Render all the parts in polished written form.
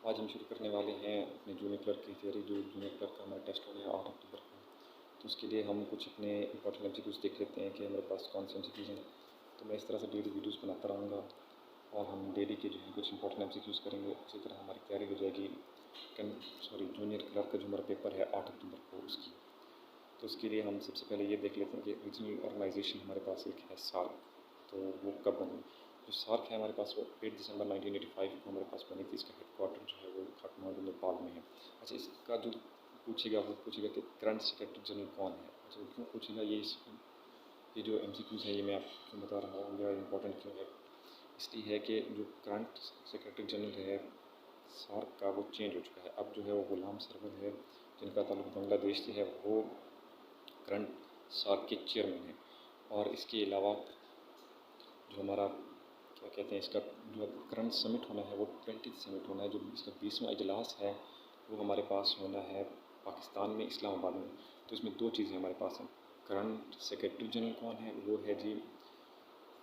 आज हम शुरू करने वाले हैं अपने जूनियर क्लर्क की तैयारी। जो जूनियर क्लर्क का हमारा टेस्ट होना है 8 अक्टूबर को, तो उसके लिए हम कुछ अपने इंपॉर्टेंट एमसीक्यूज़ देख लेते हैं कि हमारे पास कौन से एमसीक्यूज़ हैं। तो मैं इस तरह से डेली वीडियोज़ बनाता रहूँगा और हम डेली के जो है कुछ इंपॉर्टेंट एमसीक्यूज़ करेंगे। उसी तरह हमारी तैयारी हो जाएगी जूनियर क्लर्क का जो हमारा पेपर है 8 अक्टूबर को उसकी। तो उसके लिए हम सबसे पहले ये देख लेते हैं कि रीजनल ऑर्गेनाइजेशन हमारे पास एक है सार्क, तो वो कब बनी। जो सार्क है हमारे पास वो 8 दिसंबर 1985 को हमारे पास बनी थी। इसका हेडक्वार्टर जो है वो काठमांडू नेपाल में है। अच्छा, इसका जो पूछेगा वो पूछेगा कि करंट सेक्रेटरी जनरल कौन है। अच्छा, क्यों पूछेगा ये जो एमसीक्यूज़ है ये मैं आपको बता रहा हूँ या इम्पोर्टेंट क्यों है। इसलिए है कि जो करंट सेक्रेटरी जनरल है सार्क का वो चेंज हो चुका है। अब जो है वो गुलाम सरवर है जिनका ताल्लुक बांग्लादेश से है, वो करंट सार्क के चेयरमैन है। और इसके अलावा जो हमारा क्या कहते हैं इसका जो करंट समिट होना है वो 20th समिट होना है। जो इसका 20वां इजलास है वो हमारे पास होना है पाकिस्तान में, इस्लामाबाद में। तो इसमें दो चीज़ें हमारे पास हैं। करंट सेक्रेटरी जनरल कौन है, वो है जी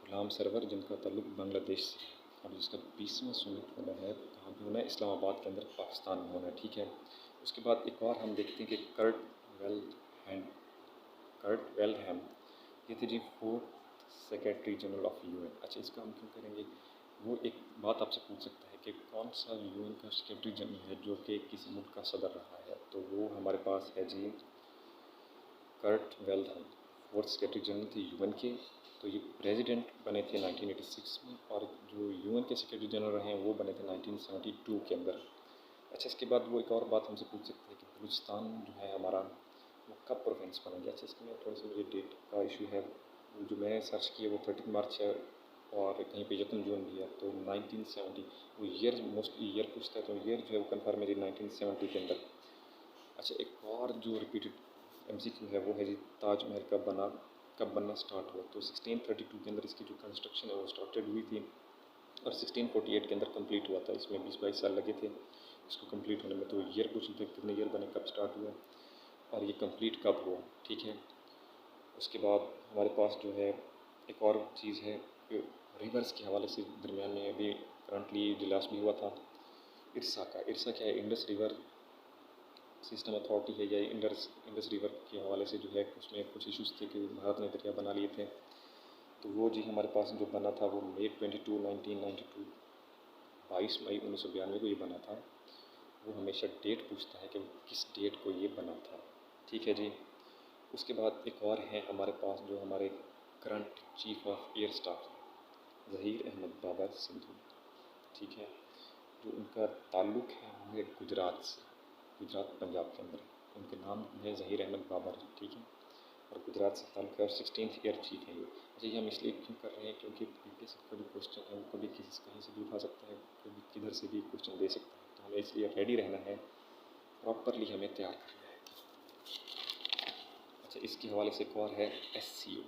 गुलाम सरवर जिनका ताल्लुक बांग्लादेश से है। और जिसका 20वां समिट होना है कहाँ पे होना है, इस्लामाबाद के अंदर पाकिस्तान में होना है। ठीक है। उसके बाद एक और हम देखते हैं कि कर्ट वेल्डहैम ये थे जी 4th secretary general of UN. अच्छा, इसका हम क्यों करेंगे, वो एक बात आपसे पूछ सकता है कि कौन सा यूएन का सेक्रेटरी जनरल है जो कि किसी मुल्क का सदर रहा है। तो वो हमारे पास है जी कर्ट वेल्डहैम, 4th सेक्रेटरी जनरल थे यूएन के। तो ये प्रेसिडेंट बने थे 1986 में, और जो यूएन के सेक्रेटरी जनरल रहे हैं वो बने थे 1972 के अंदर। अच्छा, इसके बाद वो एक और बात हमसे पूछ सकते हैं कि बलूचिस्तान जो है हमारा वो कब प्रोविंस बनेंगे। अच्छा, इसमें थोड़ी सी मुझे डेट का इशू है। जो मैंने सर्च किया वो 13 मार्च है और कहीं पे 1 जून भी है। तो 1970 वो ईयर मोस्टली ईयर पूछता है, तो ईयर जो है वो कन्फर्म है जी 1970 के अंदर। अच्छा, एक और जो रिपीटेड एमसीक्यू है वो है जी ताजमहल कब बनना स्टार्ट हुआ। तो 1632 के अंदर इसकी जो कंस्ट्रक्शन है वो स्टार्टेड हुई थी और 1648 के अंदर कंप्लीट हुआ था। इसमें 20-22 साल लगे थे इसको कंप्लीट होने में। तो ईयर पूछ लेते कितने ईयर बने, कब स्टार्ट हुआ और ये कंप्लीट कब हुआ। ठीक है। उसके बाद हमारे पास जो है एक और चीज़ है रिवर्स के हवाले से दरमियान में अभी करंटली इजलास भी हुआ था इरसा का। इरसा क्या है, इंडस रिवर सिस्टम अथॉरिटी है या इंडस रिवर के हवाले से जो है उसमें कुछ इश्यूज़ थे कि भारत ने दरिया बना लिए थे। तो वो जी हमारे पास जो बना था वो May 22, 1992 22 मई 1992 को ये बना था। वो हमेशा डेट पूछता है कि किस डेट को ये बना था। ठीक है जी। उसके बाद एक और है हमारे पास जो हमारे current chief of air staff Zaheer Ahmed Babar Sidhu. ठीक है। जो उनका ताल्लुक़ है वो है गुजरात से, गुजरात पंजाब के अंदर। उनके नाम है ज़हीर अहमद बाबर। ठीक है। और गुजरात से ताल्लुक़ है और 16th एयर चीफ है ये। अच्छा, ये हम इसलिए क्यों कर रहे हैं क्योंकि पीपीएस का जो क्वेश्चन है वो कभी कहीं से भी उठा सकता है, कभी किधर से भी क्वेश्चन दे सकता है। तो हमें इसलिए रेडी रहना है, प्रॉपरली हमें तैयार करना है। अच्छा, इसके हवाले से एक और है SCO,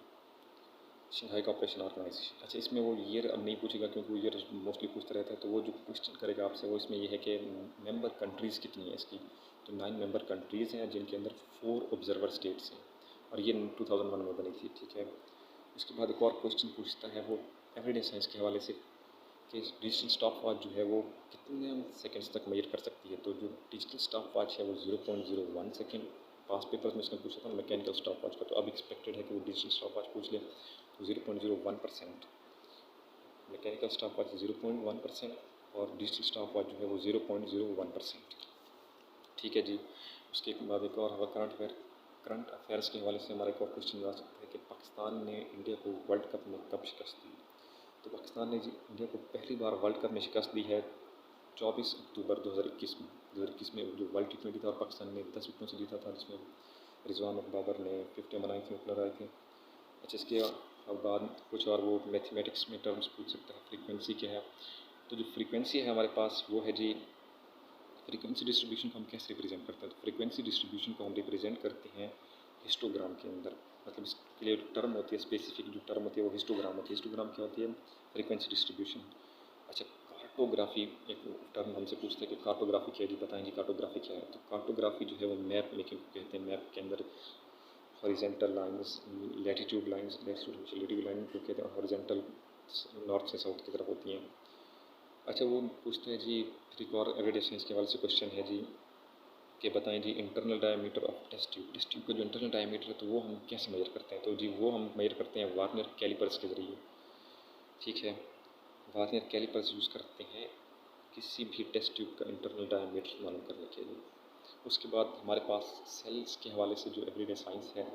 शंघाई कॉपरेशन ऑर्गेनाइजेशन। अच्छा, इसमें वो ईयर अब नहीं पूछेगा क्योंकि वो ईयर मोस्टली पूछता रहता है। तो वो जो क्वेश्चन करेगा आपसे वो इसमें ये है कि मेंबर कंट्रीज़ कितनी है इसकी। तो 9 मेंबर कंट्रीज़ हैं जिनके अंदर 4 ऑब्जर्वर स्टेट्स हैं और ये 2001 में बनी थी। ठीक है। उसके बाद एक और क्वेश्चन पूछता है वो एवरीडे साइंस के हवाले से कि डिजिटल स्टॉप वॉच जो है वो कितने सेकंड्स तक मेजर कर सकती है। तो जो डिजिटल स्टॉप वॉच है वो 0.01 सेकेंड, पास्ट पेपर में उसने पूछा था मैकेनिकल स्टॉप वॉच का। तो अब एक्सपेक्टेड है कि वो डिजिटल स्टॉप वॉच पूछ ले। तो 0.01%, मैकेनिकल स्टॉप वॉच 0.1% और डिजिटल स्टॉप वॉच जो है वो 0.01%। ठीक है जी। उसके बाद एक और हवा करंट अफेयर्स के हवाले से हमारा एक और क्वेश्चन आ सकता है कि पाकिस्तान ने इंडिया को वर्ल्ड कप में कब शिकस्त दी। तो पाकिस्तान ने जी इंडिया को पहली बार वर्ल्ड कप में शिकस्त दी है 24 अक्टूबर 2021 में। 2021 में जो वर्ल्ड T20 था और पाकिस्तान ने 10 विकेटों से जीता था, जिसमें रिजवान बाबर ने 50 बनाई थी, ओपनर आए थे। अच्छा, इसके बाद कुछ और वो मैथमेटिक्स में टर्म्स पूछ सकता है। फ्रीक्वेंसी क्या है। तो जो फ्रीक्वेंसी है हमारे पास वो है जी फ्रीक्वेंसी डिस्ट्रीब्यूशन को हम कैसे रिप्रेजेंट करते हैं। तो फ्रीक्वेंसी डिस्ट्रीब्यूशन को हम रिप्रेजेंट करते हैं हिस्टोग्राम के अंदर। मतलब इसके लिए टर्म होती है, स्पेसिफिक जो टर्म होती है वो हिस्टोग्राम होती है। हिस्टोग्राम क्या होती है, फ्रीक्वेंसी डिस्ट्रीब्यूशन। अच्छा, कार्टोग्राफी एक टर्म हमसे पूछते हैं कि कार्टोग्राफी क्या है जी, बताएं जी कार्टोग्राफी क्या है। तो कार्टोग्राफी जो है वो मैप मेकिंग को कहते हैं। मैप के अंदर horizontal lines, latitude lines, latitude line को कहते हैं, हॉरिजेंटल नॉर्थ से साउथ की तरफ होती हैं। अच्छा, वो पूछते हैं जी, एक और एवरीडे साइंस के हवाले से क्वेश्चन है जी, कि बताएं जी internal diameter of test tube का जो इंटरनल डायमीटर है तो वो हम कैसे मेजर करते हैं। तो जी वो हम मेजर करते हैं वार्नियर कैलिपर्स के ज़रिए। ठीक है, वार्नियर कैलिपर्स यूज़ करते हैं किसी भी टेस्ट ट्यूब का इंटरनल डायमीटर मालूम करने के लिए। उसके बाद हमारे पास सेल्स के हवाले से जो एवरीडे साइंस है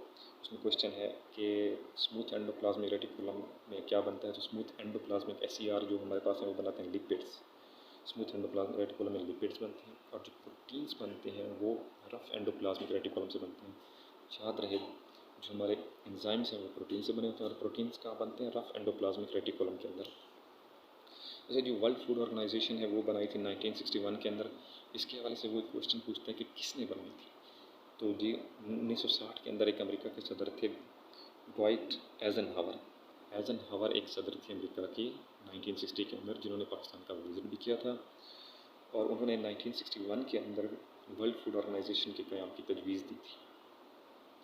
उसमें क्वेश्चन है कि स्मूथ एंडोप्लाज्मिक रेटिकुलम में क्या बनता है। तो स्मूथ एंडोप्लाज्मिक SER जो हमारे पास है वो बनाते हैं लिपिड्स। स्मूथ एंडोप्लाज्मिक रेटिकुलम में लिपिड्स बनते हैं और जो प्रोटीन्स बनते हैं वो रफ एंडोप्लाज्मिक रेटिकुलम से बनते हैं। याद रहे, जो हमारे एंजाइम्स हैं वो प्रोटीन से बने होते हैं और प्रोटीन्स कहाँ बनते हैं, रफ एंडोप्लाज्मिक रेटिकुलम के अंदर। जैसे जो वर्ल्ड फूड ऑर्गेनाइजेशन है वो बनाई थी 1961 के अंदर। इसके हवाले से वो एक क्वेश्चन पूछता है कि किसने बनाई थी। तो जी 1960 के अंदर एक अमेरिका के सदर थे ड्वाइट एज़नहावर। एज़नहावर एक सदर थे अमेरिका की 1960 के अंदर, जिन्होंने पाकिस्तान का विज़िट भी किया था और उन्होंने 1961 के अंदर वर्ल्ड फूड ऑर्गेनाइजेशन के क़याम की तजवीज़ दी थी।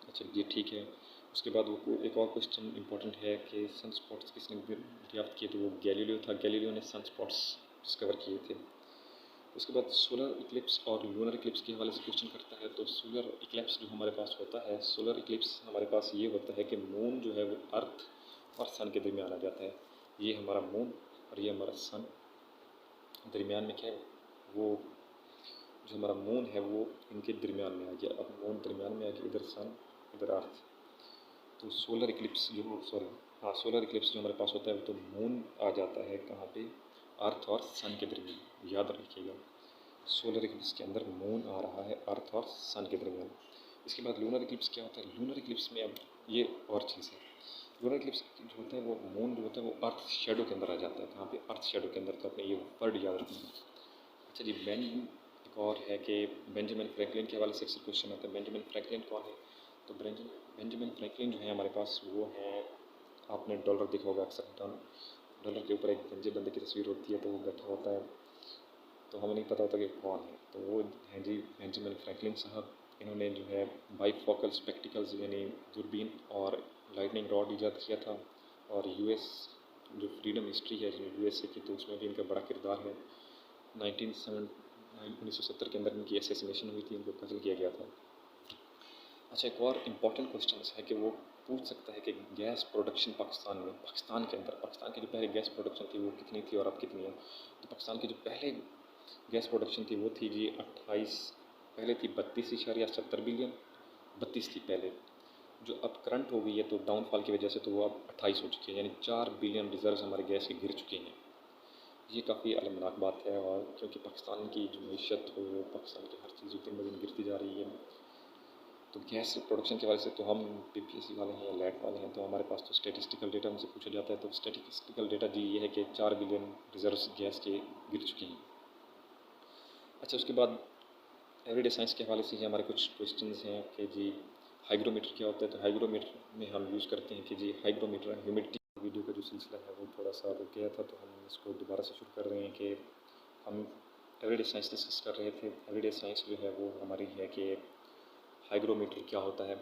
अच्छा ये ठीक है। उसके बाद वो एक और क्वेश्चन इंपॉर्टेंट है कि सन स्पॉट्स किसने दरियाफ्त किए। तो वो गैलीलियो था। गैलीलियो ने सन स्पॉट्स डिस्कवर किए थे। उसके बाद सोलर इक्लिप्स और लूनर इक्लिप्स के हवाले से क्वेश्चन करता है। तो सोलर इक्लिप्स जो हमारे पास होता है, सोलर इक्लिप्स हमारे पास ये होता है कि मून जो है वो अर्थ और सन के दरमियान आ जाता है। ये हमारा मून और ये हमारा सन, दरमियान में क्या है, वो जो हमारा मून है वो इनके दरमियान में आ गया। अब मून दरमियान में आ गया, इधर सन इधर अर्थ। तो सोलर इक्लिप्स सोलर इक्लिप्स जो हमारे पास होता है तो मून आ जाता है कहाँ पे, अर्थ और सन के दरमियान। याद रखिएगा, सोलर इक्लिप्स के अंदर मून आ रहा है अर्थ और सन के दरमियान। इसके बाद लूनर इक्लिप्स क्या होता है। लूनर इक्लिप्स में अब ये और चीज़ है, लूनर इक्लिप्स जो होता है वो मून जो होता है वो अर्थ शेडो के अंदर आ जाता है। कहाँ पे, अर्थ शेडो के अंदर। तो आपने ये वर्ड याद रखना। अच्छा जी, एक और है कि बेंजामिन फ्रैंकलिन के हवाले से अक्सर क्वेश्चन आता है। बेंजामिन फ्रैंकलिन कौन है। तो बेंजामिन फ्रैंकलिन जो है हमारे पास वो है, आपने डॉलर देखा होगा अक्सर, डॉलर के ऊपर एक गंजे बंदे की तस्वीर होती है तो वो बैठा होता है, तो हमें नहीं पता होता कि कौन है। तो वो हैं जी बेंजामिन फ्रैंकलिन साहब। इन्होंने जो है बाईफोकल स्पेक्टिकल्स यानी दूरबीन और लाइटनिंग रॉड ईजाद किया था। और US जो फ्रीडम हिस्ट्री है USA की, तो उसमें भी इनका बड़ा किरदार है। 1970 के अंदर इनकी असैसिनेशन हुई थी, इनको कत्ल किया गया था। अच्छा, एक और इम्पॉर्टेंट क्वेश्चन है कि वो पूछ सकता है कि गैस प्रोडक्शन पाकिस्तान के अंदर, पाकिस्तान की जो पहले गैस प्रोडक्शन थी वो कितनी थी और अब कितनी है। तो पाकिस्तान की जो पहले गैस प्रोडक्शन थी वो थी जी 28, पहले थी 32.70 बिलियन, 32 थी पहले। जो अब करंट हो गई है तो डाउनफॉल की वजह से तो वो अब 28 हो चुकी है, यानी 4 बिलियन रिजर्व हमारे गैस के गिर चुके हैं। ये काफ़ी अलमनाक बात है, और क्योंकि पाकिस्तान की जो मीशत हो, पाकिस्तान की हर चीज़ दिन ब दिन गिरती जा रही है। तो गैस प्रोडक्शन के हवाले से तो हम PPSC वाले हैं या लैट वाले हैं, तो हमारे पास तो स्टेटिस्टिकल डेटा हमसे पूछा जाता है। तो स्टेटिस्टिकल डेटा जी ये है कि 4 बिलियन रिजर्व्स गैस के गिर चुके हैं। अच्छा, उसके बाद एवरीडे साइंस के हवाले से ही हमारे कुछ क्वेश्चंस हैं कि जी हाइग्रोमीटर क्या होता है। तो हाइग्रोमीटर में हम यूज़ करते हैं कि जी हाइग्रोमीटर ह्यूमिडिटी। वीडियो का जो सिलसिला है वो थोड़ा सा रुक गया था, तो हम इसको दोबारा से शुरू कर रहे हैं कि हम एवरीडे साइंस डिस्कस कर रहे थे। एवरीडे साइंस जो है वो हमारी है कि हाइग्रोमीटर क्या होता है।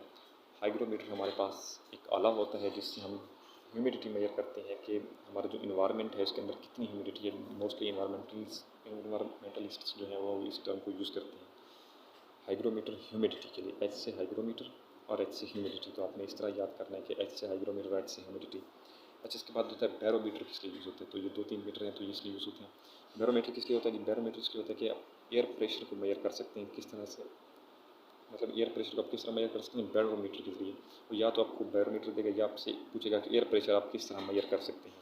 हाइग्रोमीटर हमारे पास एक आला होता है जिससे हम ह्यूमिडिटी मेजर करते हैं कि हमारा जो इन्वायरमेंट है उसके अंदर कितनी ह्यूमिडिटी है। मोस्टली इन्वायरमेंटलिस्ट जो है वो इस टर्म को यूज़ करते हैं हाइग्रोमीटर ह्यूमिडिटी के लिए। H से हाइग्रोमीटर और H से ह्यूमिडिटी। तो आपने इस तरह याद करना है कि H से हाइग्रोमीटर और H से ह्यूमिडिटी। अच्छा, इसके बाद होता है बैरोमीटर किस लिए यूज़ होते हैं। तो ये 2-3 मीटर हैं तो ये इसलिए यूज़ होते हैं। बैरोमीटर किस लिए होता है जी, बैरोमीटर इसलिए होता है कि आप एयर प्रेशर को मेजर कर सकते हैं। किस तरह से, मतलब एयर प्रेशर को आप किस तरह मेजर कर सकते हैं, बैरोमीटर के जरिए। तो या तो आपको बैरोमीटर देगा या आपसे पूछेगा कि एयर प्रेशर आप किस तरह मेजर कर सकते हैं।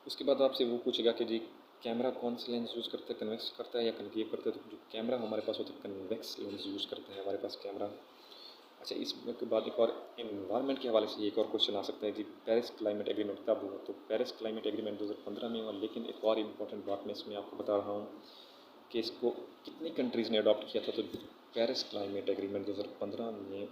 उसके बाद आपसे वो पूछेगा कि जी कैमरा कौन सा लेंस यूज़ करता है, कन्वेक्स करता है या कनकेव करता है। तो जो कैमरा हमारे पास होता है कन्वेक्स लेंस यूज़ करता है हमारे पास कैमरा। अच्छा, इसके बाद एक और इन्वायरमेंट के हवाले से एक और क्वेश्चन आ सकता है जी, पेरिस क्लाइमेट एग्रीमेंट कब हुआ। तो पेरिस क्लाइमेट एग्रीमेंट 2015 में हुआ, लेकिन एक और इम्पोर्टेंट बात मैं इसमें आपको बता रहा हूँ कि इसको कितनी कंट्रीज़ ने अडॉप्ट किया था। तो पेरिस क्लाइमेट एग्रीमेंट 2015 में